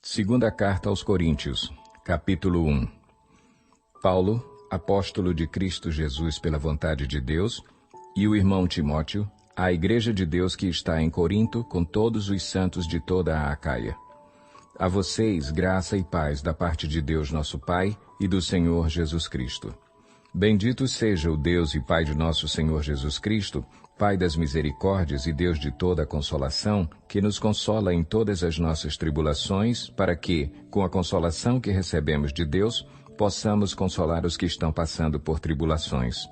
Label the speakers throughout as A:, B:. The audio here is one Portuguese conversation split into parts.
A: Segunda Carta aos Coríntios, capítulo 1. Paulo, apóstolo de Cristo Jesus pela vontade de Deus, e o irmão Timóteo, à Igreja de Deus que está em Corinto, com todos os santos de toda a Acaia. A vocês, graça e paz da parte de Deus nosso Pai e do Senhor Jesus Cristo. Bendito seja o Deus e Pai de nosso Senhor Jesus Cristo, Pai das misericórdias e Deus de toda a consolação, que nos consola em todas as nossas tribulações, para que, com a consolação que recebemos de Deus, possamos consolar os que estão passando por tribulações.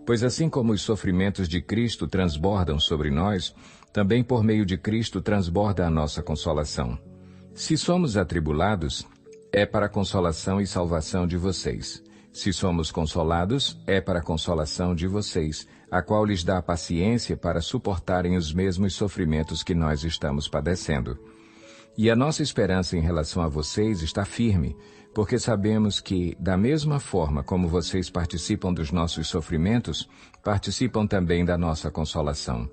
A: Pois assim como os sofrimentos de Cristo transbordam sobre nós, também por meio de Cristo transborda a nossa consolação. Se somos atribulados, é para a consolação e salvação de vocês. Se somos consolados, é para a consolação de vocês, a qual lhes dá paciência para suportarem os mesmos sofrimentos que nós estamos padecendo. E a nossa esperança em relação a vocês está firme, porque sabemos que, da mesma forma como vocês participam dos nossos sofrimentos, participam também da nossa consolação.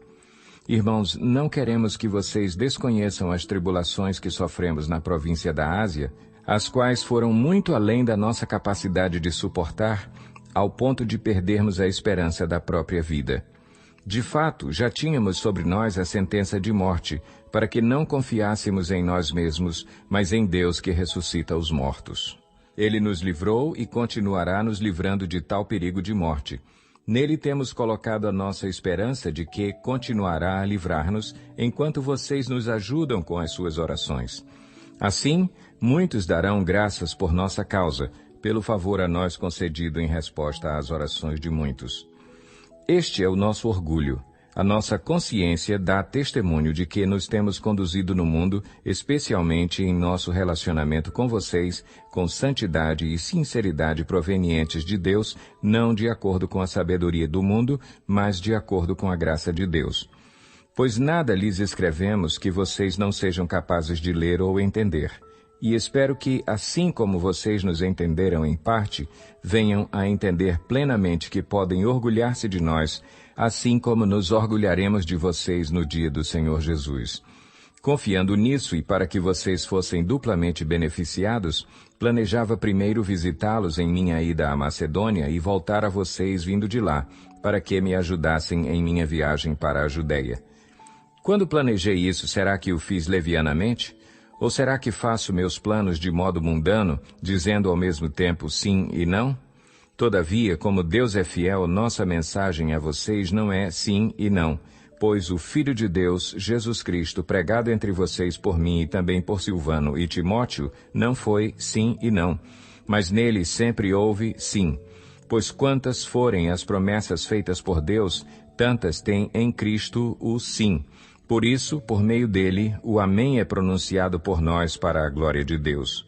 A: Irmãos, não queremos que vocês desconheçam as tribulações que sofremos na província da Ásia, as quais foram muito além da nossa capacidade de suportar, ao ponto de perdermos a esperança da própria vida. De fato, já tínhamos sobre nós a sentença de morte, para que não confiássemos em nós mesmos, mas em Deus que ressuscita os mortos. Ele nos livrou e continuará nos livrando de tal perigo de morte. Nele temos colocado a nossa esperança de que continuará a livrar-nos, enquanto vocês nos ajudam com as suas orações. Assim, muitos darão graças por nossa causa, pelo favor a nós concedido em resposta às orações de muitos. Este é o nosso orgulho. A nossa consciência dá testemunho de que nos temos conduzido no mundo, especialmente em nosso relacionamento com vocês, com santidade e sinceridade provenientes de Deus, não de acordo com a sabedoria do mundo, mas de acordo com a graça de Deus. Pois nada lhes escrevemos que vocês não sejam capazes de ler ou entender. E espero que, assim como vocês nos entenderam em parte, venham a entender plenamente que podem orgulhar-se de nós, assim como nos orgulharemos de vocês no dia do Senhor Jesus. Confiando nisso e para que vocês fossem duplamente beneficiados, planejava primeiro visitá-los em minha ida à Macedônia e voltar a vocês vindo de lá, para que me ajudassem em minha viagem para a Judéia. Quando planejei isso, será que o fiz levianamente? Ou será que faço meus planos de modo mundano, dizendo ao mesmo tempo sim e não? Todavia, como Deus é fiel, nossa mensagem a vocês não é sim e não, pois o Filho de Deus, Jesus Cristo, pregado entre vocês por mim e também por Silvano e Timóteo, não foi sim e não, mas nele sempre houve sim. Pois quantas forem as promessas feitas por Deus, tantas tem em Cristo o sim. Por isso, por meio dele, o Amém é pronunciado por nós para a glória de Deus.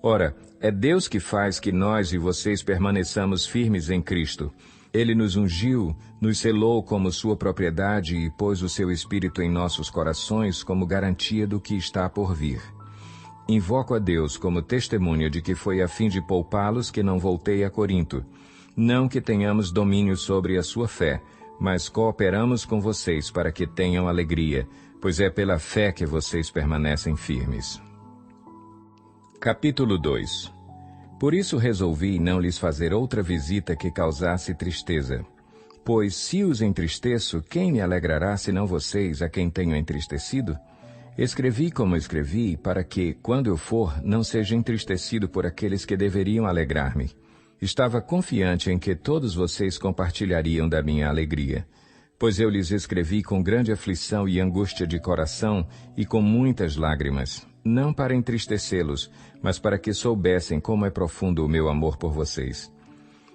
A: Ora, é Deus que faz que nós e vocês permaneçamos firmes em Cristo. Ele nos ungiu, nos selou como sua propriedade e pôs o seu Espírito em nossos corações como garantia do que está por vir. Invoco a Deus como testemunha de que foi a fim de poupá-los que não voltei a Corinto. Não que tenhamos domínio sobre a sua fé, mas cooperamos com vocês para que tenham alegria, pois é pela fé que vocês permanecem firmes. Capítulo 2. Por isso resolvi não lhes fazer outra visita que causasse tristeza. Pois se os entristeço, quem me alegrará senão vocês, a quem tenho entristecido? Escrevi como escrevi, para que, quando eu for, não seja entristecido por aqueles que deveriam alegrar-me. Estava confiante em que todos vocês compartilhariam da minha alegria, pois eu lhes escrevi com grande aflição e angústia de coração e com muitas lágrimas, não para entristecê-los, mas para que soubessem como é profundo o meu amor por vocês.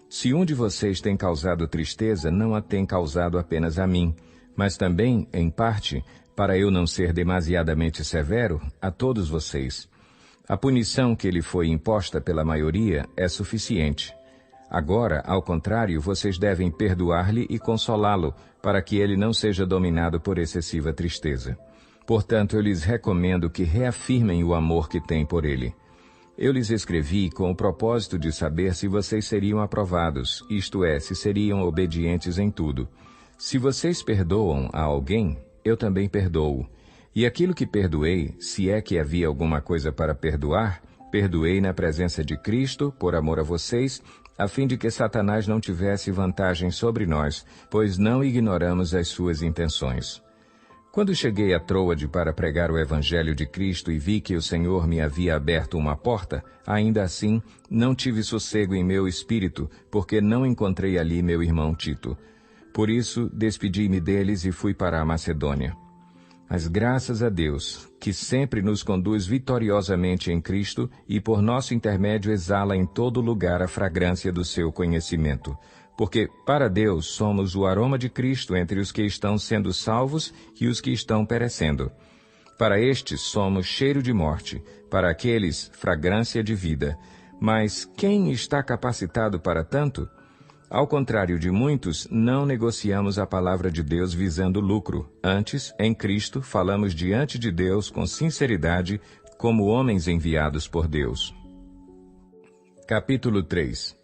A: Se um de vocês tem causado tristeza, não a tem causado apenas a mim, mas também, em parte, para eu não ser demasiadamente severo, a todos vocês. A punição que lhe foi imposta pela maioria é suficiente. Agora, ao contrário, vocês devem perdoar-lhe e consolá-lo, para que ele não seja dominado por excessiva tristeza. Portanto, eu lhes recomendo que reafirmem o amor que têm por ele. Eu lhes escrevi com o propósito de saber se vocês seriam aprovados, isto é, se seriam obedientes em tudo. Se vocês perdoam a alguém, eu também perdoo. E aquilo que perdoei, se é que havia alguma coisa para perdoar, perdoei na presença de Cristo, por amor a vocês, a fim de que Satanás não tivesse vantagem sobre nós, pois não ignoramos as suas intenções. Quando cheguei a Troade para pregar o Evangelho de Cristo e vi que o Senhor me havia aberto uma porta, ainda assim, não tive sossego em meu espírito, porque não encontrei ali meu irmão Tito. Por isso, despedi-me deles e fui para a Macedônia. Mas graças a Deus, que sempre nos conduz vitoriosamente em Cristo e por nosso intermédio exala em todo lugar a fragrância do seu conhecimento. Porque, para Deus, somos o aroma de Cristo entre os que estão sendo salvos e os que estão perecendo. Para estes somos cheiro de morte, para aqueles fragrância de vida. Mas quem está capacitado para tanto? Ao contrário de muitos, não negociamos a palavra de Deus visando lucro. Antes, em Cristo, falamos diante de Deus com sinceridade, como homens enviados por Deus. Capítulo 3.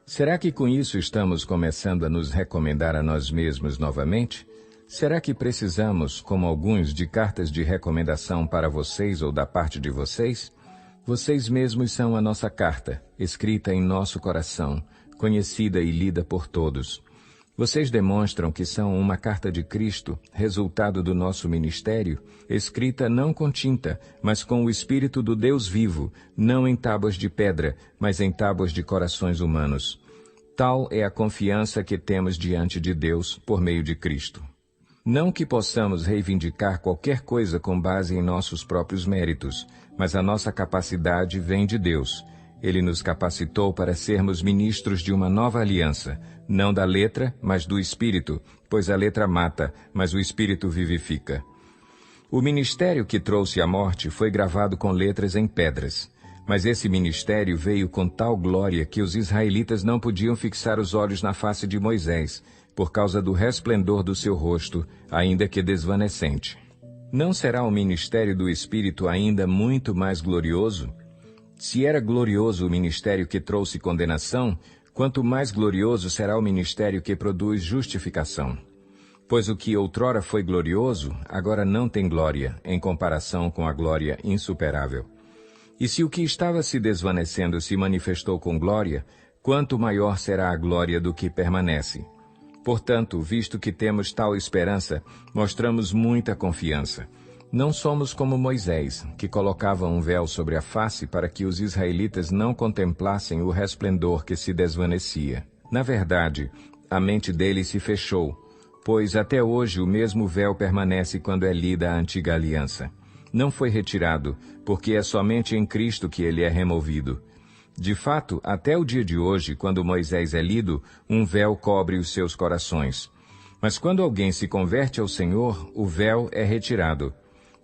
A: Será que com isso estamos começando a nos recomendar a nós mesmos novamente? Será que precisamos, como alguns, de cartas de recomendação para vocês ou da parte de vocês? Vocês mesmos são a nossa carta, escrita em nosso coração, conhecida e lida por todos. Vocês demonstram que são uma carta de Cristo, resultado do nosso ministério, escrita não com tinta, mas com o Espírito do Deus vivo, não em tábuas de pedra, mas em tábuas de corações humanos. Tal é a confiança que temos diante de Deus por meio de Cristo. Não que possamos reivindicar qualquer coisa com base em nossos próprios méritos, mas a nossa capacidade vem de Deus. Ele nos capacitou para sermos ministros de uma nova aliança, não da letra, mas do Espírito, pois a letra mata, mas o Espírito vivifica. O ministério que trouxe a morte foi gravado com letras em pedras, mas esse ministério veio com tal glória que os israelitas não podiam fixar os olhos na face de Moisés, por causa do resplendor do seu rosto, ainda que desvanecente. Não será o ministério do Espírito ainda muito mais glorioso? Se era glorioso o ministério que trouxe condenação, quanto mais glorioso será o ministério que produz justificação. Pois o que outrora foi glorioso, agora não tem glória, em comparação com a glória insuperável. E se o que estava se desvanecendo se manifestou com glória, quanto maior será a glória do que permanece. Portanto, visto que temos tal esperança, mostramos muita confiança. Não somos como Moisés, que colocava um véu sobre a face para que os israelitas não contemplassem o resplendor que se desvanecia. Na verdade, a mente deles se fechou, pois até hoje o mesmo véu permanece quando é lida a antiga aliança. Não foi retirado, porque é somente em Cristo que ele é removido. De fato, até o dia de hoje, quando Moisés é lido, um véu cobre os seus corações. Mas quando alguém se converte ao Senhor, o véu é retirado.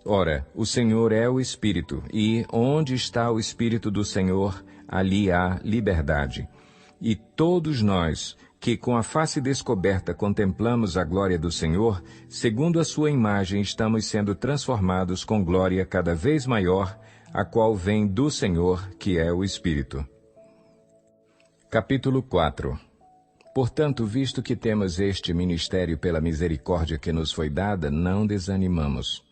A: Ora, o Senhor é o Espírito, e onde está o Espírito do Senhor, ali há liberdade. E todos nós, que com a face descoberta contemplamos a glória do Senhor, segundo a sua imagem estamos sendo transformados com glória cada vez maior, a qual vem do Senhor, que é o Espírito. Capítulo 4. Portanto, visto que temos este ministério pela misericórdia que nos foi dada, não desanimamos.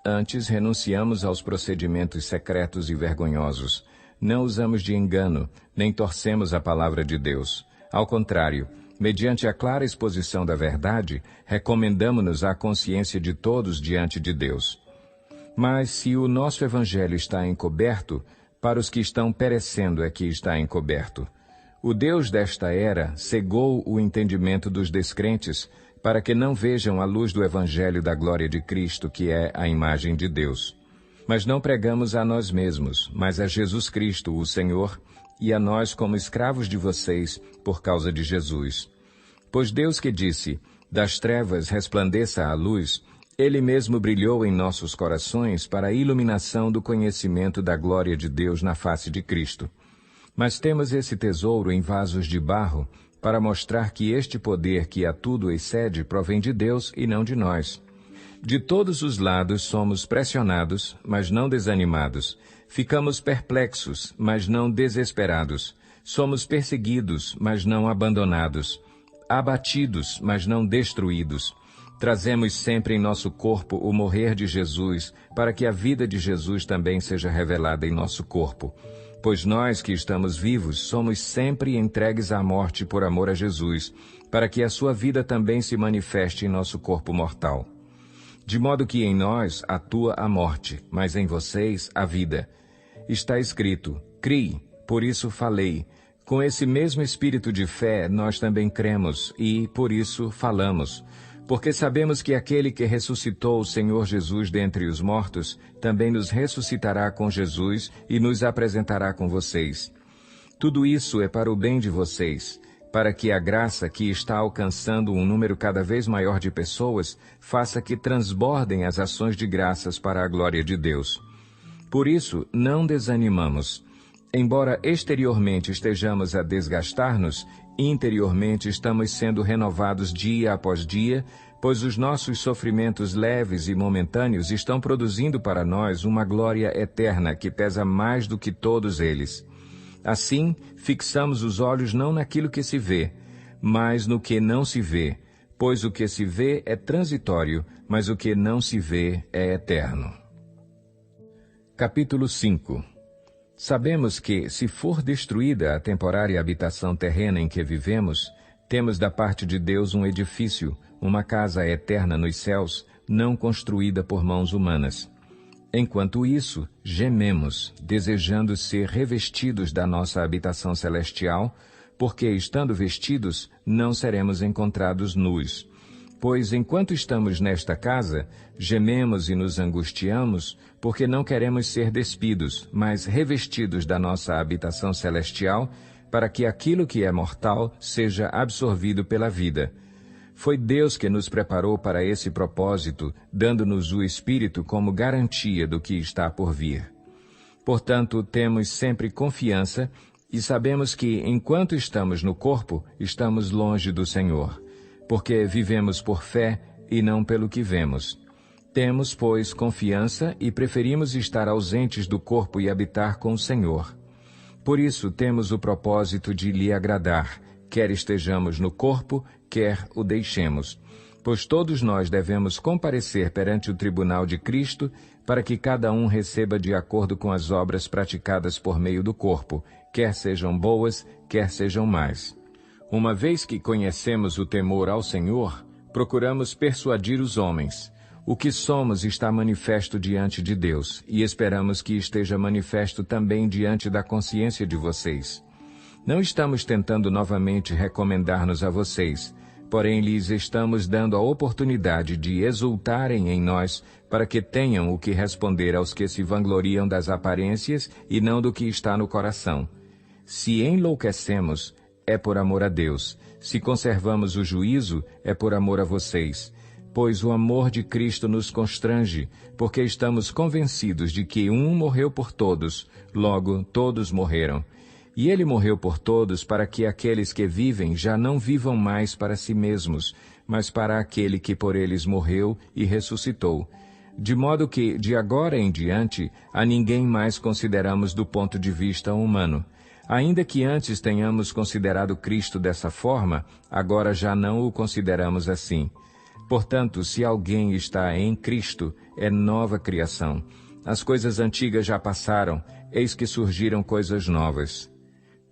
A: Antes, renunciamos aos procedimentos secretos e vergonhosos. Não usamos de engano, nem torcemos a palavra de Deus. Ao contrário, mediante a clara exposição da verdade, recomendamo-nos à consciência de todos diante de Deus. Mas se o nosso evangelho está encoberto, para os que estão perecendo é que está encoberto. O Deus desta era cegou o entendimento dos descrentes, para que não vejam a luz do evangelho da glória de Cristo, que é a imagem de Deus. Mas não pregamos a nós mesmos, mas a Jesus Cristo, o Senhor, e a nós como escravos de vocês, por causa de Jesus. Pois Deus que disse, das trevas resplandeça a luz, Ele mesmo brilhou em nossos corações para a iluminação do conhecimento da glória de Deus na face de Cristo. Mas temos esse tesouro em vasos de barro, para mostrar que este poder que a tudo excede provém de Deus e não de nós. De todos os lados somos pressionados, mas não desanimados. Ficamos perplexos, mas não desesperados. Somos perseguidos, mas não abandonados. Abatidos, mas não destruídos. Trazemos sempre em nosso corpo o morrer de Jesus, para que a vida de Jesus também seja revelada em nosso corpo. Pois nós que estamos vivos somos sempre entregues à morte por amor a Jesus, para que a sua vida também se manifeste em nosso corpo mortal. De modo que em nós atua a morte, mas em vocês a vida. Está escrito: "Criei, por isso falei." Com esse mesmo espírito de fé nós também cremos e, por isso, falamos. Porque sabemos que aquele que ressuscitou o Senhor Jesus dentre os mortos, também nos ressuscitará com Jesus e nos apresentará com vocês. Tudo isso é para o bem de vocês, para que a graça que está alcançando um número cada vez maior de pessoas faça que transbordem as ações de graças para a glória de Deus. Por isso, não desanimamos. Embora exteriormente estejamos a desgastar-nos, interiormente estamos sendo renovados dia após dia, pois os nossos sofrimentos leves e momentâneos estão produzindo para nós uma glória eterna que pesa mais do que todos eles. Assim, fixamos os olhos não naquilo que se vê, mas no que não se vê, pois o que se vê é transitório, mas o que não se vê é eterno. Capítulo 5. Sabemos que, se for destruída a temporária habitação terrena em que vivemos, temos da parte de Deus um edifício, uma casa eterna nos céus, não construída por mãos humanas. Enquanto isso, gememos, desejando ser revestidos da nossa habitação celestial, porque, estando vestidos, não seremos encontrados nus. Pois, enquanto estamos nesta casa, gememos e nos angustiamos, porque não queremos ser despidos, mas revestidos da nossa habitação celestial, para que aquilo que é mortal seja absorvido pela vida. Foi Deus que nos preparou para esse propósito, dando-nos o Espírito como garantia do que está por vir. Portanto, temos sempre confiança e sabemos que, enquanto estamos no corpo, estamos longe do Senhor, porque vivemos por fé e não pelo que vemos. Temos, pois, confiança e preferimos estar ausentes do corpo e habitar com o Senhor. Por isso temos o propósito de lhe agradar, quer estejamos no corpo, quer o deixemos. Pois todos nós devemos comparecer perante o tribunal de Cristo, para que cada um receba de acordo com as obras praticadas por meio do corpo, quer sejam boas, quer sejam más. Uma vez que conhecemos o temor ao Senhor, procuramos persuadir os homens. O que somos está manifesto diante de Deus, e esperamos que esteja manifesto também diante da consciência de vocês. Não estamos tentando novamente recomendar-nos a vocês, porém lhes estamos dando a oportunidade de exultarem em nós, para que tenham o que responder aos que se vangloriam das aparências e não do que está no coração. Se enlouquecemos, é por amor a Deus. Se conservamos o juízo, é por amor a vocês. Pois o amor de Cristo nos constrange, porque estamos convencidos de que um morreu por todos, logo todos morreram. E ele morreu por todos para que aqueles que vivem já não vivam mais para si mesmos, mas para aquele que por eles morreu e ressuscitou. De modo que, de agora em diante, a ninguém mais consideramos do ponto de vista humano. Ainda que antes tenhamos considerado Cristo dessa forma, agora já não o consideramos assim. Portanto, se alguém está em Cristo, é nova criação. As coisas antigas já passaram, eis que surgiram coisas novas.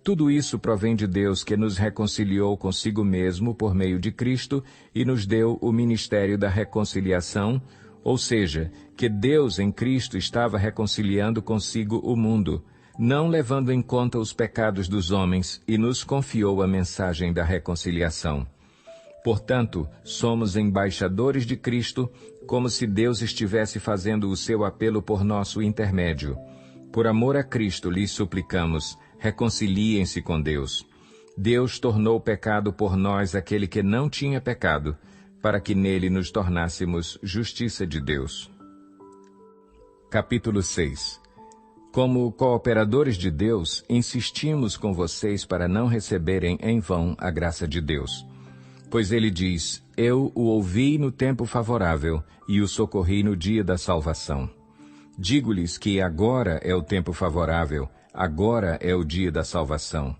A: Tudo isso provém de Deus, que nos reconciliou consigo mesmo por meio de Cristo e nos deu o ministério da reconciliação, ou seja, que Deus em Cristo estava reconciliando consigo o mundo, não levando em conta os pecados dos homens, e nos confiou a mensagem da reconciliação. Portanto, somos embaixadores de Cristo, como se Deus estivesse fazendo o seu apelo por nosso intermédio. Por amor a Cristo lhes suplicamos, reconciliem-se com Deus. Deus tornou pecado por nós aquele que não tinha pecado, para que nele nos tornássemos justiça de Deus. Capítulo 6. Como cooperadores de Deus, insistimos com vocês para não receberem em vão a graça de Deus. Pois ele diz, eu o ouvi no tempo favorável e o socorri no dia da salvação. Digo-lhes que agora é o tempo favorável, agora é o dia da salvação.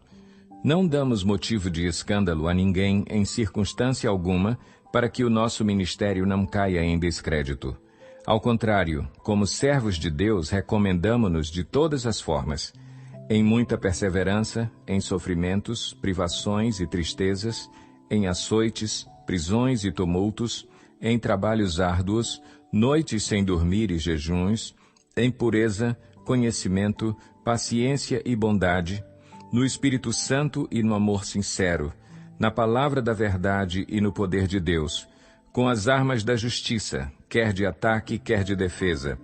A: Não damos motivo de escândalo a ninguém em circunstância alguma, para que o nosso ministério não caia em descrédito. Ao contrário, como servos de Deus, recomendamo-nos de todas as formas, em muita perseverança, em sofrimentos, privações e tristezas, em açoites, prisões e tumultos, em trabalhos árduos, noites sem dormir e jejuns, em pureza, conhecimento, paciência e bondade, no Espírito Santo e no amor sincero, na palavra da verdade e no poder de Deus, com as armas da justiça, quer de ataque, quer de defesa,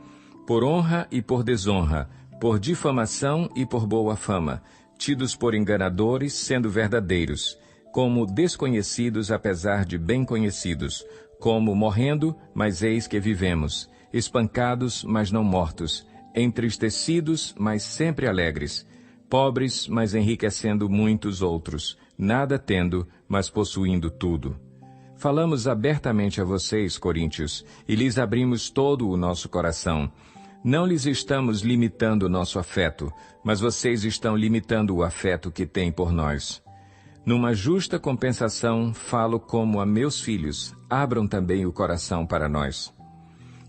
A: por honra e por desonra, por difamação e por boa fama, tidos por enganadores, sendo verdadeiros, como desconhecidos apesar de bem conhecidos, como morrendo, mas eis que vivemos, espancados, mas não mortos, entristecidos, mas sempre alegres, pobres, mas enriquecendo muitos outros, nada tendo, mas possuindo tudo. Falamos abertamente a vocês, coríntios, e lhes abrimos todo o nosso coração. Não lhes estamos limitando o nosso afeto, mas vocês estão limitando o afeto que têm por nós. Numa justa compensação, falo como a meus filhos, abram também o coração para nós.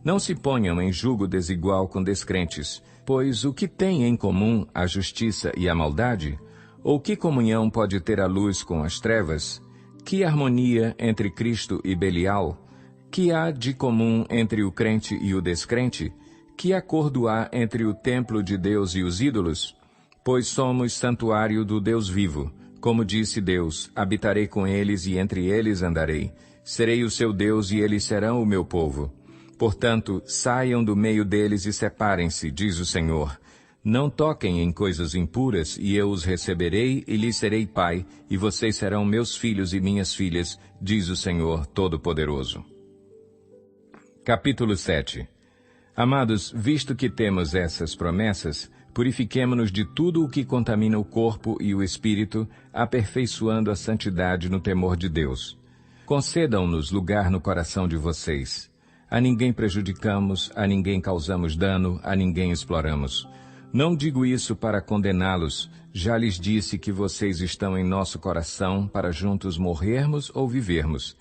A: Não se ponham em julgo desigual com descrentes, pois o que tem em comum a justiça e a maldade? Ou que comunhão pode ter a luz com as trevas? Que harmonia entre Cristo e Belial? Que há de comum entre o crente e o descrente? Que acordo há entre o templo de Deus e os ídolos? Pois somos santuário do Deus vivo. Como disse Deus, habitarei com eles e entre eles andarei. Serei o seu Deus e eles serão o meu povo. Portanto, saiam do meio deles e separem-se, diz o Senhor. Não toquem em coisas impuras, e eu os receberei e lhes serei pai, e vocês serão meus filhos e minhas filhas, diz o Senhor Todo-Poderoso. Capítulo 7. Amados, visto que temos essas promessas, purifiquemo-nos de tudo o que contamina o corpo e o espírito, aperfeiçoando a santidade no temor de Deus. Concedam-nos lugar no coração de vocês. A ninguém prejudicamos, a ninguém causamos dano, a ninguém exploramos. Não digo isso para condená-los, já lhes disse que vocês estão em nosso coração para juntos morrermos ou vivermos.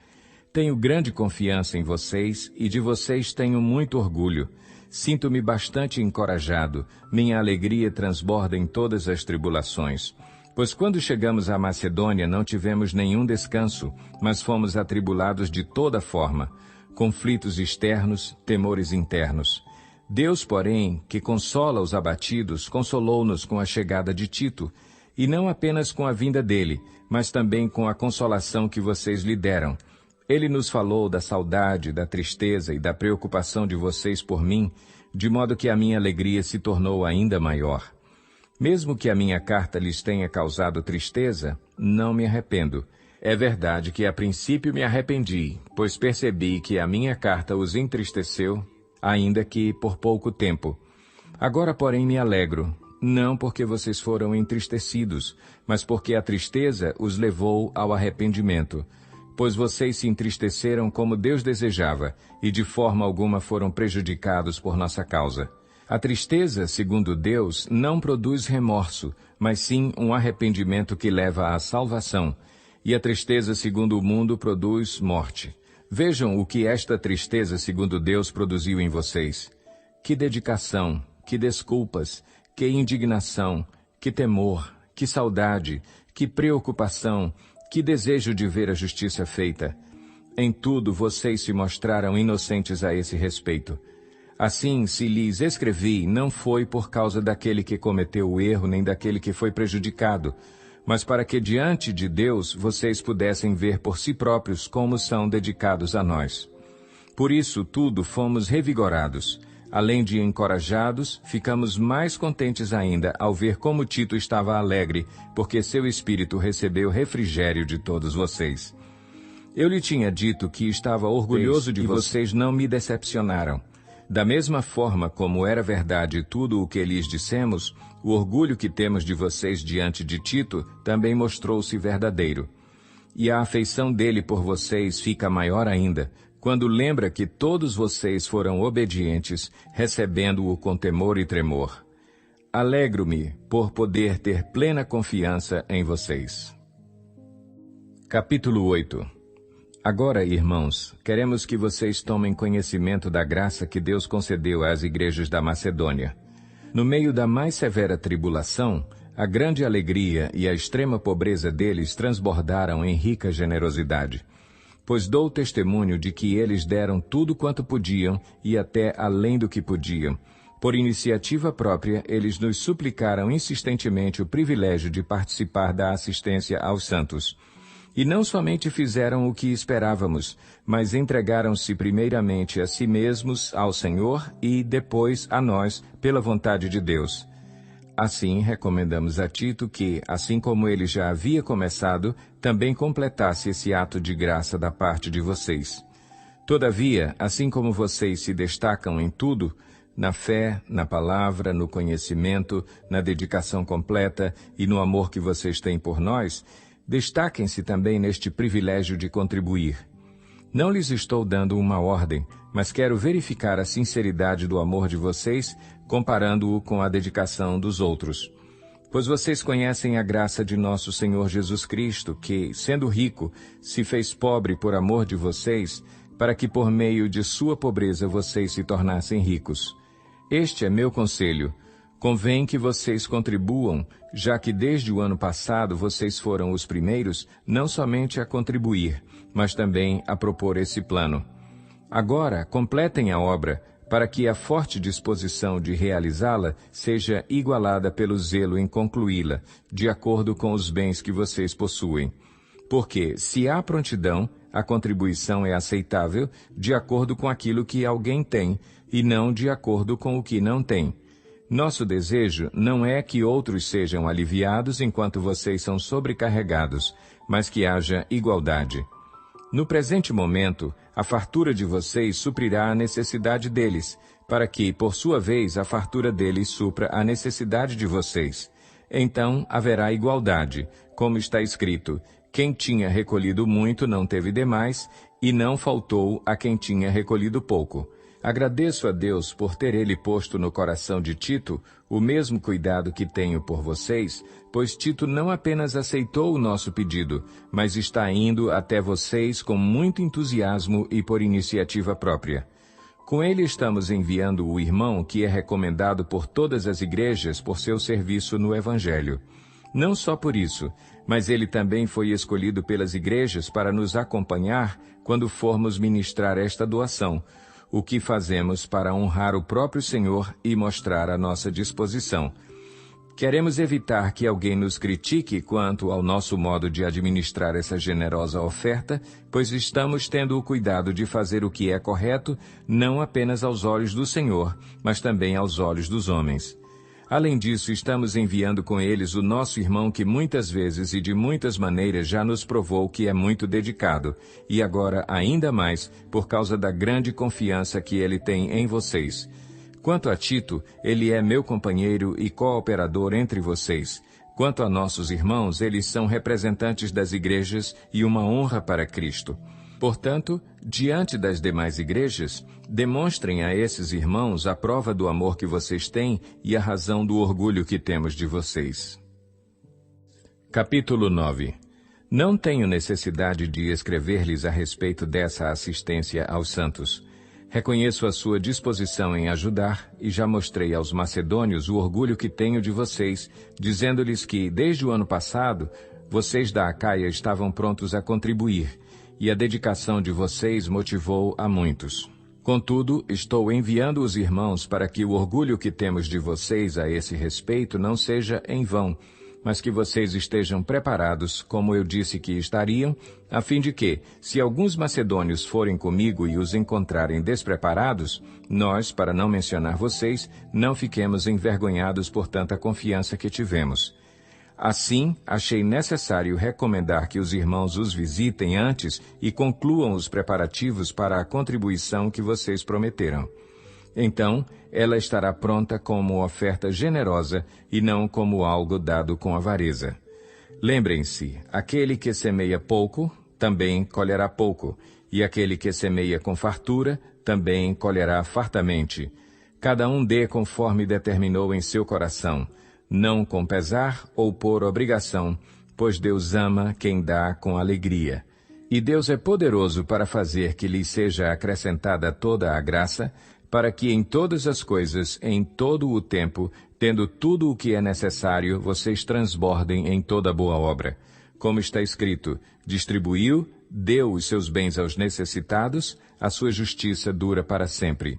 A: Tenho grande confiança em vocês e de vocês tenho muito orgulho. Sinto-me bastante encorajado, minha alegria transborda em todas as tribulações. Pois quando chegamos à Macedônia não tivemos nenhum descanso, mas fomos atribulados de toda forma, conflitos externos, temores internos. Deus, porém, que consola os abatidos, consolou-nos com a chegada de Tito, e não apenas com a vinda dele, mas também com a consolação que vocês lhe deram. Ele nos falou da saudade, da tristeza e da preocupação de vocês por mim, de modo que a minha alegria se tornou ainda maior. Mesmo que a minha carta lhes tenha causado tristeza, não me arrependo. É verdade que a princípio me arrependi, pois percebi que a minha carta os entristeceu, ainda que por pouco tempo. Agora, porém, me alegro, não porque vocês foram entristecidos, mas porque a tristeza os levou ao arrependimento. Pois vocês se entristeceram como Deus desejava, e de forma alguma foram prejudicados por nossa causa. A tristeza, segundo Deus, não produz remorso, mas sim um arrependimento que leva à salvação. E a tristeza, segundo o mundo, produz morte. Vejam o que esta tristeza, segundo Deus, produziu em vocês. Que dedicação, que desculpas, que indignação, que temor, que saudade, que preocupação, que desejo de ver a justiça feita. Em tudo vocês se mostraram inocentes a esse respeito. Assim, se lhes escrevi, não foi por causa daquele que cometeu o erro, nem daquele que foi prejudicado, mas para que diante de Deus vocês pudessem ver por si próprios como são dedicados a nós. Por isso, tudo fomos revigorados. Além de encorajados, ficamos mais contentes ainda ao ver como Tito estava alegre, porque seu espírito recebeu refrigério de todos vocês. Eu lhe tinha dito que estava orgulhoso de vocês não me decepcionaram. Da mesma forma como era verdade tudo o que lhes dissemos, o orgulho que temos de vocês diante de Tito também mostrou-se verdadeiro. E a afeição dele por vocês fica maior ainda, quando lembra que todos vocês foram obedientes, recebendo-o com temor e tremor. Alegro-me por poder ter plena confiança em vocês. Capítulo 8. Agora, irmãos, queremos que vocês tomem conhecimento da graça que Deus concedeu às igrejas da Macedônia. No meio da mais severa tribulação, a grande alegria e a extrema pobreza deles transbordaram em rica generosidade. Pois dou testemunho de que eles deram tudo quanto podiam e até além do que podiam. Por iniciativa própria, eles nos suplicaram insistentemente o privilégio de participar da assistência aos santos. E não somente fizeram o que esperávamos, mas entregaram-se primeiramente a si mesmos ao Senhor e depois a nós, pela vontade de Deus. Assim, recomendamos a Tito que, assim como ele já havia começado, também completasse esse ato de graça da parte de vocês. Todavia, assim como vocês se destacam em tudo, na fé, na palavra, no conhecimento, na dedicação completa e no amor que vocês têm por nós, destaquem-se também neste privilégio de contribuir. Não lhes estou dando uma ordem, mas quero verificar a sinceridade do amor de vocês, comparando-o com a dedicação dos outros. Pois vocês conhecem a graça de nosso Senhor Jesus Cristo, que, sendo rico, se fez pobre por amor de vocês, para que por meio de sua pobreza vocês se tornassem ricos. Este é meu conselho. Convém que vocês contribuam, já que desde o ano passado vocês foram os primeiros não somente a contribuir, mas também a propor esse plano. Agora, completem a obra, para que a forte disposição de realizá-la seja igualada pelo zelo em concluí-la, de acordo com os bens que vocês possuem. Porque, se há prontidão, a contribuição é aceitável de acordo com aquilo que alguém tem, e não de acordo com o que não tem. Nosso desejo não é que outros sejam aliviados enquanto vocês são sobrecarregados, mas que haja igualdade. No presente momento, a fartura de vocês suprirá a necessidade deles, para que, por sua vez, a fartura deles supra a necessidade de vocês. Então haverá igualdade, como está escrito: quem tinha recolhido muito não teve demais, e não faltou a quem tinha recolhido pouco. Agradeço a Deus por ter Ele posto no coração de Tito o mesmo cuidado que tenho por vocês, pois Tito não apenas aceitou o nosso pedido, mas está indo até vocês com muito entusiasmo e por iniciativa própria. Com ele estamos enviando o irmão que é recomendado por todas as igrejas por seu serviço no Evangelho. Não só por isso, mas ele também foi escolhido pelas igrejas para nos acompanhar quando formos ministrar esta doação, o que fazemos para honrar o próprio Senhor e mostrar a nossa disposição. Queremos evitar que alguém nos critique quanto ao nosso modo de administrar essa generosa oferta, pois estamos tendo o cuidado de fazer o que é correto, não apenas aos olhos do Senhor, mas também aos olhos dos homens. Além disso, estamos enviando com eles o nosso irmão que muitas vezes e de muitas maneiras já nos provou que é muito dedicado, e agora ainda mais por causa da grande confiança que ele tem em vocês. Quanto a Tito, ele é meu companheiro e cooperador entre vocês. Quanto a nossos irmãos, eles são representantes das igrejas e uma honra para Cristo. Portanto, diante das demais igrejas, demonstrem a esses irmãos a prova do amor que vocês têm e a razão do orgulho que temos de vocês. Capítulo 9. Não tenho necessidade de escrever-lhes a respeito dessa assistência aos santos. Reconheço a sua disposição em ajudar e já mostrei aos macedônios o orgulho que tenho de vocês, dizendo-lhes que, desde o ano passado, vocês da Acaia estavam prontos a contribuir, e a dedicação de vocês motivou a muitos. Contudo, estou enviando os irmãos para que o orgulho que temos de vocês a esse respeito não seja em vão, mas que vocês estejam preparados, como eu disse que estariam, a fim de que, se alguns macedônios forem comigo e os encontrarem despreparados, nós, para não mencionar vocês, não fiquemos envergonhados por tanta confiança que tivemos. Assim, achei necessário recomendar que os irmãos os visitem antes e concluam os preparativos para a contribuição que vocês prometeram. Então, ela estará pronta como oferta generosa e não como algo dado com avareza. Lembrem-se, aquele que semeia pouco, também colherá pouco, e aquele que semeia com fartura, também colherá fartamente. Cada um dê conforme determinou em seu coração, não com pesar ou por obrigação, pois Deus ama quem dá com alegria. E Deus é poderoso para fazer que lhes seja acrescentada toda a graça, para que em todas as coisas, em todo o tempo, tendo tudo o que é necessário, vocês transbordem em toda boa obra. Como está escrito, distribuiu, deu os seus bens aos necessitados, a sua justiça dura para sempre.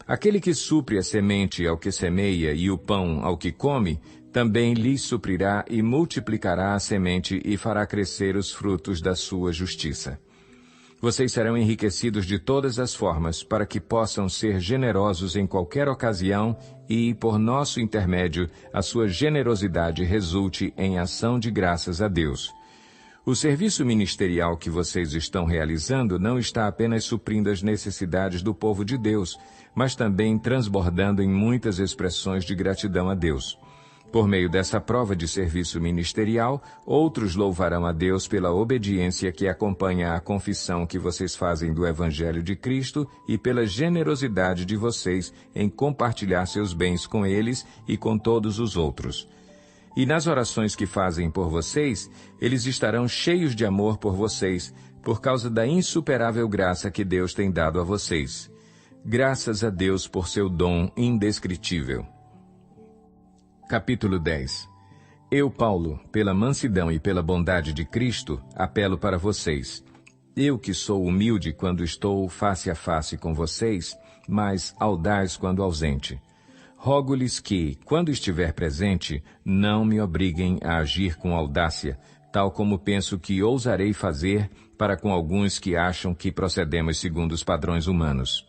A: Aquele que supre a semente ao que semeia e o pão ao que come, também lhes suprirá e multiplicará a semente e fará crescer os frutos da sua justiça. Vocês serão enriquecidos de todas as formas, para que possam ser generosos em qualquer ocasião e, por nosso intermédio, a sua generosidade resulte em ação de graças a Deus. O serviço ministerial que vocês estão realizando não está apenas suprindo as necessidades do povo de Deus, mas também transbordando em muitas expressões de gratidão a Deus. Por meio dessa prova de serviço ministerial, outros louvarão a Deus pela obediência que acompanha a confissão que vocês fazem do Evangelho de Cristo e pela generosidade de vocês em compartilhar seus bens com eles e com todos os outros. E nas orações que fazem por vocês, eles estarão cheios de amor por vocês, por causa da insuperável graça que Deus tem dado a vocês. Graças a Deus por seu dom indescritível. Capítulo 10. Eu, Paulo, pela mansidão e pela bondade de Cristo, apelo para vocês. Eu que sou humilde quando estou face a face com vocês, mas audaz quando ausente. Rogo-lhes que, quando estiver presente, não me obriguem a agir com audácia, tal como penso que ousarei fazer para com alguns que acham que procedemos segundo os padrões humanos.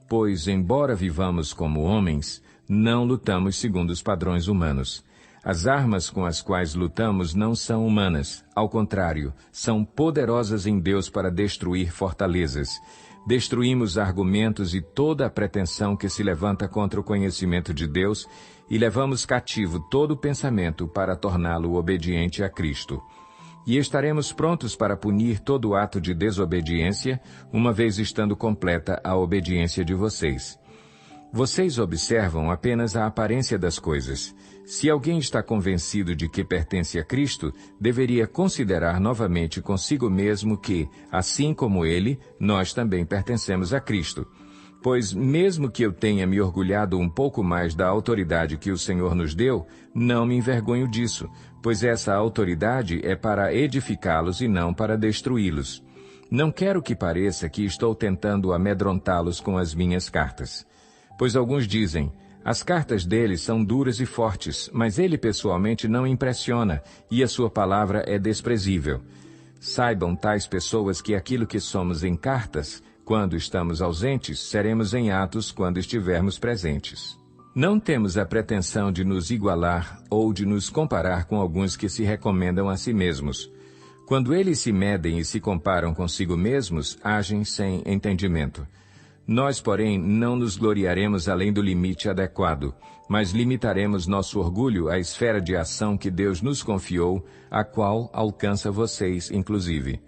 A: Pois, embora vivamos como homens, não lutamos segundo os padrões humanos. As armas com as quais lutamos não são humanas, ao contrário, são poderosas em Deus para destruir fortalezas. Destruímos argumentos e toda a pretensão que se levanta contra o conhecimento de Deus e levamos cativo todo pensamento para torná-lo obediente a Cristo. E estaremos prontos para punir todo ato de desobediência, uma vez estando completa a obediência de vocês. Vocês observam apenas a aparência das coisas. Se alguém está convencido de que pertence a Cristo, deveria considerar novamente consigo mesmo que, assim como ele, nós também pertencemos a Cristo. Pois, mesmo que eu tenha me orgulhado um pouco mais da autoridade que o Senhor nos deu, não me envergonho disso, pois essa autoridade é para edificá-los e não para destruí-los. Não quero que pareça que estou tentando amedrontá-los com as minhas cartas. Pois alguns dizem, as cartas dele são duras e fortes, mas ele pessoalmente não impressiona, e a sua palavra é desprezível. Saibam tais pessoas que aquilo que somos em cartas, quando estamos ausentes, seremos em atos quando estivermos presentes. Não temos a pretensão de nos igualar ou de nos comparar com alguns que se recomendam a si mesmos. Quando eles se medem e se comparam consigo mesmos, agem sem entendimento. Nós, porém, não nos gloriaremos além do limite adequado, mas limitaremos nosso orgulho à esfera de ação que Deus nos confiou, a qual alcança vocês, inclusive.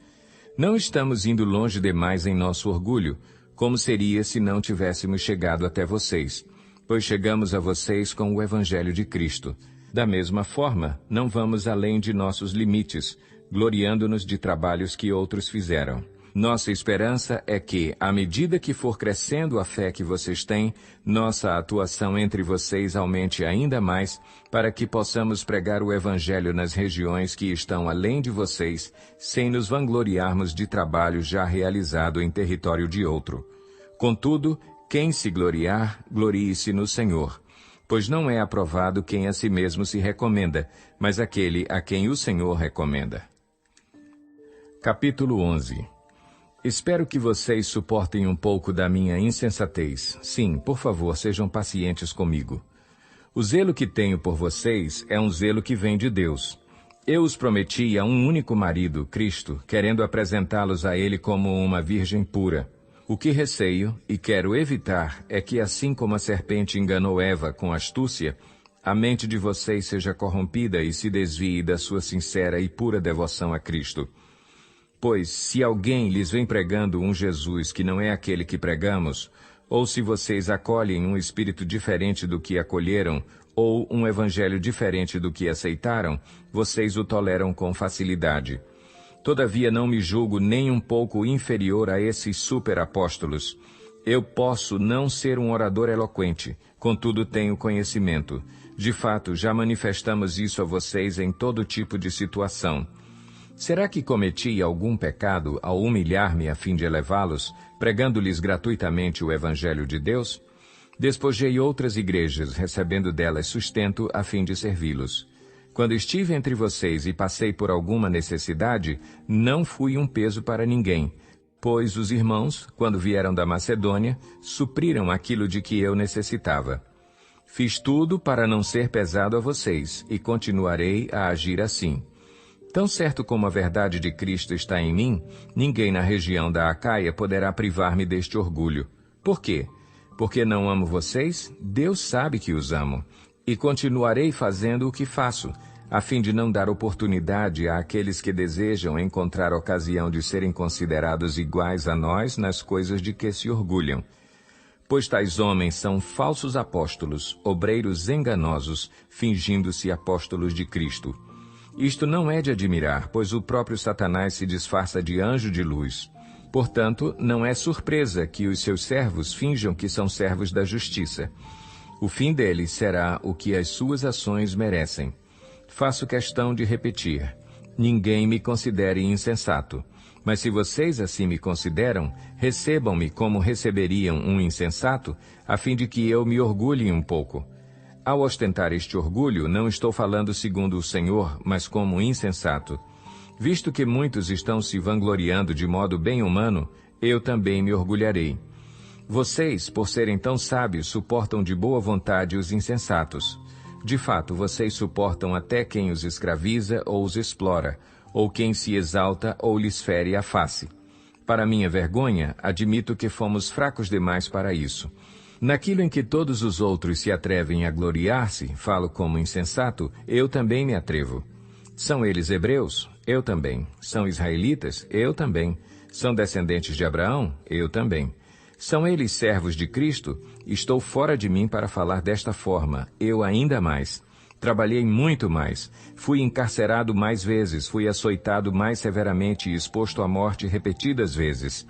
A: Não estamos indo longe demais em nosso orgulho, como seria se não tivéssemos chegado até vocês, pois chegamos a vocês com o Evangelho de Cristo. Da mesma forma, não vamos além de nossos limites, gloriando-nos de trabalhos que outros fizeram. Nossa esperança é que, à medida que for crescendo a fé que vocês têm, nossa atuação entre vocês aumente ainda mais, para que possamos pregar o Evangelho nas regiões que estão além de vocês, sem nos vangloriarmos de trabalho já realizado em território de outro. Contudo, quem se gloriar, glorie-se no Senhor. Pois não é aprovado quem a si mesmo se recomenda, mas aquele a quem o Senhor recomenda. Capítulo 11. Espero que vocês suportem um pouco da minha insensatez. Sim, por favor, sejam pacientes comigo. O zelo que tenho por vocês é um zelo que vem de Deus. Eu os prometi a um único marido, Cristo, querendo apresentá-los a ele como uma virgem pura. O que receio e quero evitar é que, assim como a serpente enganou Eva com astúcia, a mente de vocês seja corrompida e se desvie da sua sincera e pura devoção a Cristo. Pois, se alguém lhes vem pregando um Jesus que não é aquele que pregamos, ou se vocês acolhem um espírito diferente do que acolheram, ou um evangelho diferente do que aceitaram, vocês o toleram com facilidade. Todavia não me julgo nem um pouco inferior a esses superapóstolos. Eu posso não ser um orador eloquente, contudo tenho conhecimento. De fato, já manifestamos isso a vocês em todo tipo de situação. Será que cometi algum pecado ao humilhar-me a fim de elevá-los, pregando-lhes gratuitamente o Evangelho de Deus? Despojei outras igrejas, recebendo delas sustento a fim de servi-los. Quando estive entre vocês e passei por alguma necessidade, não fui um peso para ninguém, pois os irmãos, quando vieram da Macedônia, supriram aquilo de que eu necessitava. Fiz tudo para não ser pesado a vocês, e continuarei a agir assim. Tão certo como a verdade de Cristo está em mim, ninguém na região da Acaia poderá privar-me deste orgulho. Por quê? Porque não amo vocês? Deus sabe que os amo. E continuarei fazendo o que faço, a fim de não dar oportunidade àqueles que desejam encontrar ocasião de serem considerados iguais a nós nas coisas de que se orgulham. Pois tais homens são falsos apóstolos, obreiros enganosos, fingindo-se apóstolos de Cristo. Isto não é de admirar, pois o próprio Satanás se disfarça de anjo de luz. Portanto, não é surpresa que os seus servos finjam que são servos da justiça. O fim deles será o que as suas ações merecem. Faço questão de repetir: ninguém me considere insensato. Mas se vocês assim me consideram, recebam-me como receberiam um insensato, a fim de que eu me orgulhe um pouco. Ao ostentar este orgulho, não estou falando segundo o Senhor, mas como insensato. Visto que muitos estão se vangloriando de modo bem humano, eu também me orgulharei. Vocês, por serem tão sábios, suportam de boa vontade os insensatos. De fato, vocês suportam até quem os escraviza ou os explora, ou quem se exalta ou lhes fere a face. Para minha vergonha, admito que fomos fracos demais para isso. Naquilo em que todos os outros se atrevem a gloriar-se, falo como insensato, eu também me atrevo. São eles hebreus? Eu também. São israelitas? Eu também. São descendentes de Abraão? Eu também. São eles servos de Cristo? Estou fora de mim para falar desta forma, eu ainda mais. Trabalhei muito mais. Fui encarcerado mais vezes, fui açoitado mais severamente e exposto à morte repetidas vezes.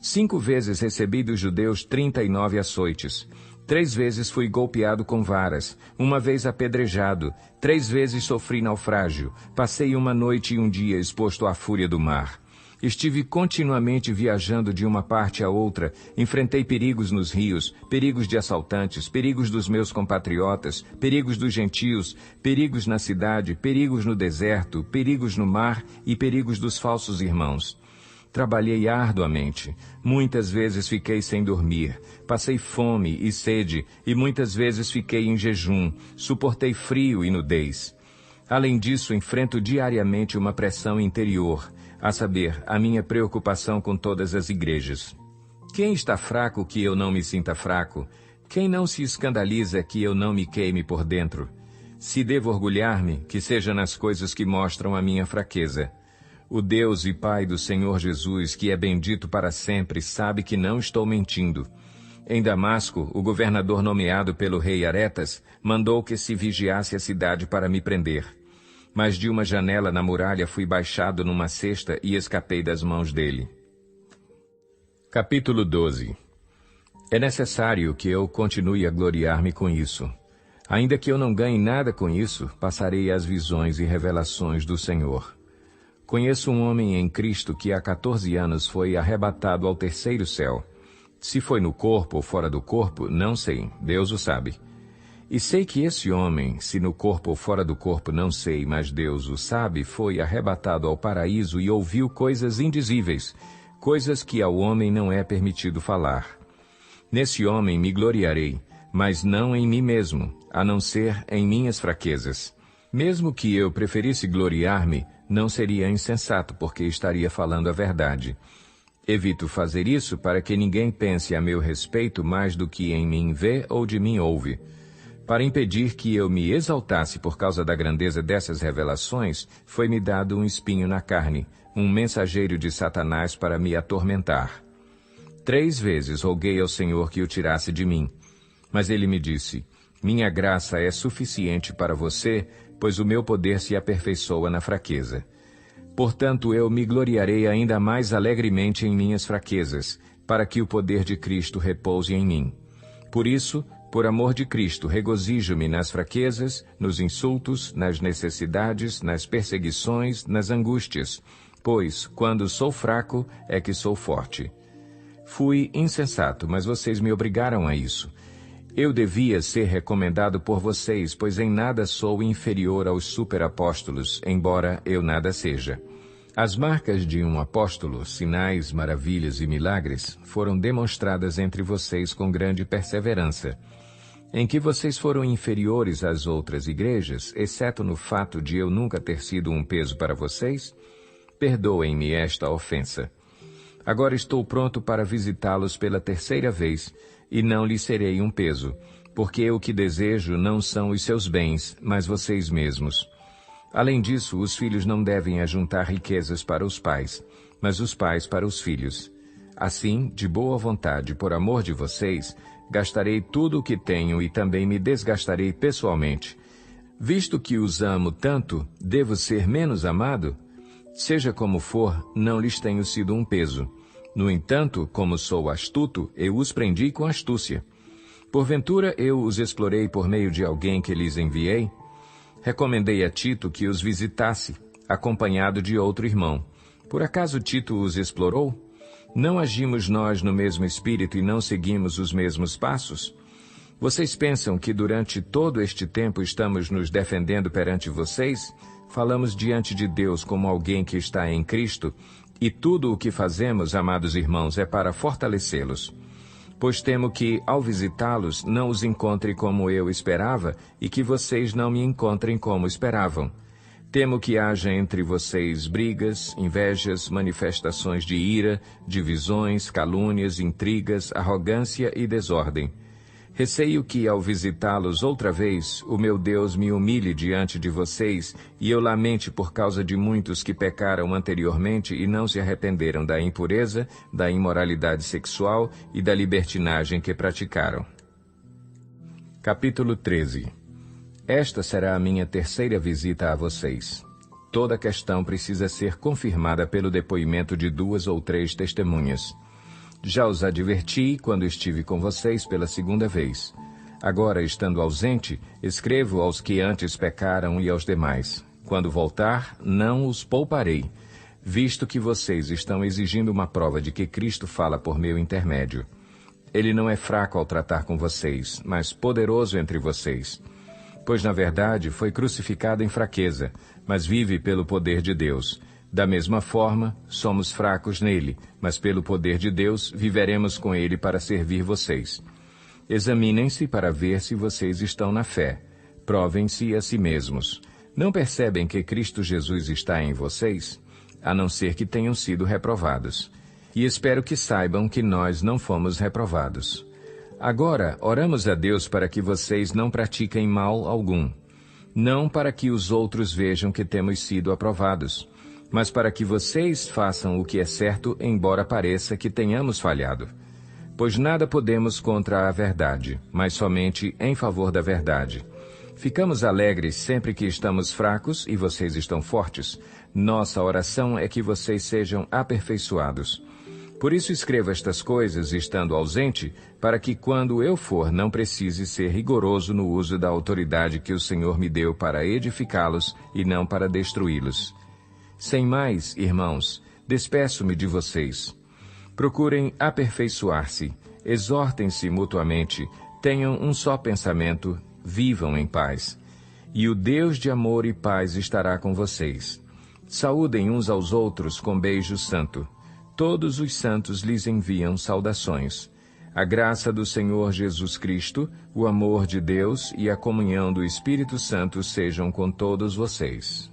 A: 5 vezes recebi dos judeus 39 açoites. 3 vezes fui golpeado com varas, 1 vez apedrejado, 3 vezes sofri naufrágio, passei 1 noite e 1 dia exposto à fúria do mar. Estive continuamente viajando de uma parte a outra, enfrentei perigos nos rios, perigos de assaltantes, perigos dos meus compatriotas, perigos dos gentios, perigos na cidade, perigos no deserto, perigos no mar e perigos dos falsos irmãos. Trabalhei arduamente, muitas vezes fiquei sem dormir, passei fome e sede, e muitas vezes fiquei em jejum, suportei frio e nudez. Além disso, enfrento diariamente uma pressão interior, a saber, a minha preocupação com todas as igrejas. Quem está fraco que eu não me sinta fraco? Quem não se escandaliza que eu não me queime por dentro? Se devo orgulhar-me, que seja nas coisas que mostram a minha fraqueza. O Deus e Pai do Senhor Jesus, que é bendito para sempre, sabe que não estou mentindo. Em Damasco, o governador nomeado pelo rei Aretas mandou que se vigiasse a cidade para me prender. Mas de uma janela na muralha fui baixado numa cesta e escapei das mãos dele. Capítulo 12. É necessário que eu continue a gloriar-me com isso. Ainda que eu não ganhe nada com isso, passarei às visões e revelações do Senhor. Conheço um homem em Cristo que há 14 anos foi arrebatado ao 3º céu. Se foi no corpo ou fora do corpo, não sei, Deus o sabe. E sei que esse homem, se no corpo ou fora do corpo não sei, mas Deus o sabe, foi arrebatado ao paraíso e ouviu coisas indizíveis, coisas que ao homem não é permitido falar. Nesse homem me gloriarei, mas não em mim mesmo, a não ser em minhas fraquezas. Mesmo que eu preferisse gloriar-me, não seria insensato, porque estaria falando a verdade. Evito fazer isso para que ninguém pense a meu respeito mais do que em mim vê ou de mim ouve. Para impedir que eu me exaltasse por causa da grandeza dessas revelações, foi-me dado um espinho na carne, um mensageiro de Satanás para me atormentar. 3 vezes roguei ao Senhor que o tirasse de mim. Mas ele me disse: minha graça é suficiente para você, pois o meu poder se aperfeiçoa na fraqueza. Portanto, eu me gloriarei ainda mais alegremente em minhas fraquezas, para que o poder de Cristo repouse em mim. Por isso, por amor de Cristo, regozijo-me nas fraquezas, nos insultos, nas necessidades, nas perseguições, nas angústias, pois, quando sou fraco, é que sou forte. Fui insensato, mas vocês me obrigaram a isso. Eu devia ser recomendado por vocês, pois em nada sou inferior aos superapóstolos, embora eu nada seja. As marcas de um apóstolo, sinais, maravilhas e milagres, foram demonstradas entre vocês com grande perseverança. Em que vocês foram inferiores às outras igrejas, exceto no fato de eu nunca ter sido um peso para vocês? Perdoem-me esta ofensa. Agora estou pronto para visitá-los pela terceira vez, e não lhes serei um peso, porque o que desejo não são os seus bens, mas vocês mesmos. Além disso, os filhos não devem ajuntar riquezas para os pais, mas os pais para os filhos. Assim, de boa vontade, por amor de vocês, gastarei tudo o que tenho e também me desgastarei pessoalmente. Visto que os amo tanto, devo ser menos amado? Seja como for, não lhes tenho sido um peso. No entanto, como sou astuto, eu os prendi com astúcia. Porventura eu os explorei por meio de alguém que lhes enviei? Recomendei a Tito que os visitasse, acompanhado de outro irmão. Por acaso Tito os explorou? Não agimos nós no mesmo espírito e não seguimos os mesmos passos? Vocês pensam que durante todo este tempo estamos nos defendendo perante vocês? Falamos diante de Deus como alguém que está em Cristo, e tudo o que fazemos, amados irmãos, é para fortalecê-los. Pois temo que, ao visitá-los, não os encontre como eu esperava e que vocês não me encontrem como esperavam. Temo que haja entre vocês brigas, invejas, manifestações de ira, divisões, calúnias, intrigas, arrogância e desordem. Receio que, ao visitá-los outra vez, o meu Deus me humilhe diante de vocês e eu lamente por causa de muitos que pecaram anteriormente e não se arrependeram da impureza, da imoralidade sexual e da libertinagem que praticaram. Capítulo 13. Esta será a minha terceira visita a vocês. Toda questão precisa ser confirmada pelo depoimento de 2 ou 3 testemunhas. Já os adverti quando estive com vocês pela segunda vez. Agora, estando ausente, escrevo aos que antes pecaram e aos demais. Quando voltar, não os pouparei, visto que vocês estão exigindo uma prova de que Cristo fala por meu intermédio. Ele não é fraco ao tratar com vocês, mas poderoso entre vocês. Pois, na verdade, foi crucificado em fraqueza, mas vive pelo poder de Deus. Da mesma forma, somos fracos nele, mas pelo poder de Deus viveremos com ele para servir vocês. Examinem-se para ver se vocês estão na fé. Provem-se a si mesmos. Não percebem que Cristo Jesus está em vocês? A não ser que tenham sido reprovados. E espero que saibam que nós não fomos reprovados. Agora, oramos a Deus para que vocês não pratiquem mal algum. Não para que os outros vejam que temos sido aprovados, mas para que vocês façam o que é certo, embora pareça que tenhamos falhado. Pois nada podemos contra a verdade, mas somente em favor da verdade. Ficamos alegres sempre que estamos fracos e vocês estão fortes. Nossa oração é que vocês sejam aperfeiçoados. Por isso escrevo estas coisas, estando ausente, para que quando eu for não precise ser rigoroso no uso da autoridade que o Senhor me deu para edificá-los e não para destruí-los. Sem mais, irmãos, despeço-me de vocês. Procurem aperfeiçoar-se, exortem-se mutuamente, tenham um só pensamento, vivam em paz. E o Deus de amor e paz estará com vocês. Saúdem uns aos outros com beijo santo. Todos os santos lhes enviam saudações. A graça do Senhor Jesus Cristo, o amor de Deus e a comunhão do Espírito Santo sejam com todos vocês.